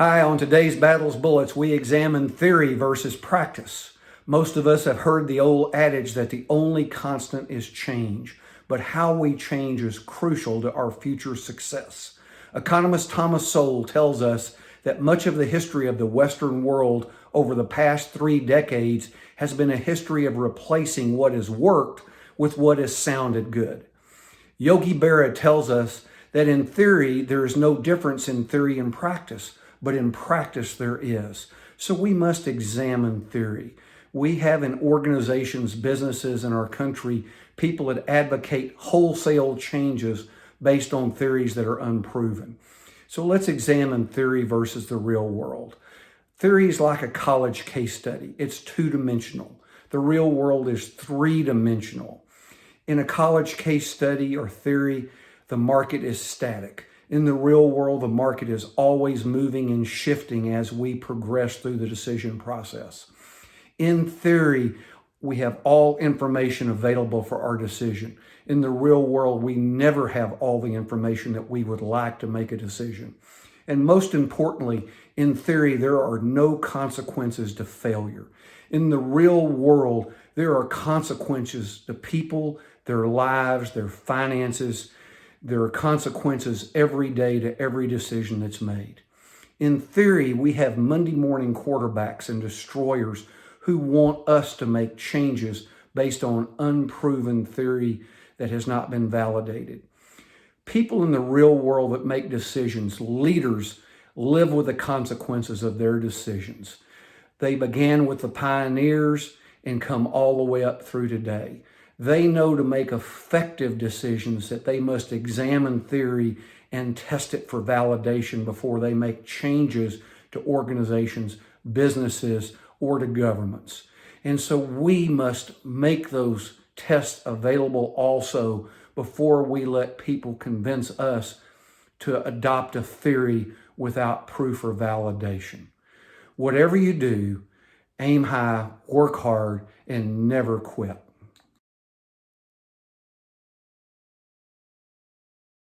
Hi, on today's Battles Bullets, we examine theory versus practice. Most of us have heard the old adage that the only constant is change, but how we change is crucial to our future success. Economist Thomas Sowell tells us that much of the history of the Western world over the past 3 decades has been a history of replacing what has worked with what has sounded good. Yogi Berra tells us that in theory, there is no difference in theory and practice, but in practice there is. So we must examine theory. We have in organizations, businesses in our country, people that advocate wholesale changes based on theories that are unproven. So let's examine theory versus the real world. Theory is like a college case study. It's two-dimensional. The real world is three-dimensional. In a college case study or theory, the market is static. In the real world, the market is always moving and shifting as we progress through the decision process. In theory, we have all information available for our decision. In the real world, we never have all the information that we would like to make a decision. And most importantly, in theory, there are no consequences to failure. In the real world, there are consequences to people, their lives, their finances. There are consequences every day to every decision that's made. In theory, we have Monday morning quarterbacks and destroyers who want us to make changes based on unproven theory that has not been validated. People in the real world that make decisions, leaders, live with the consequences of their decisions. They began with the pioneers and come all the way up through today. They know to make effective decisions that they must examine theory and test it for validation before they make changes to organizations, businesses, or to governments. And so we must make those tests available also before we let people convince us to adopt a theory without proof or validation. Whatever you do, aim high, work hard, and never quit.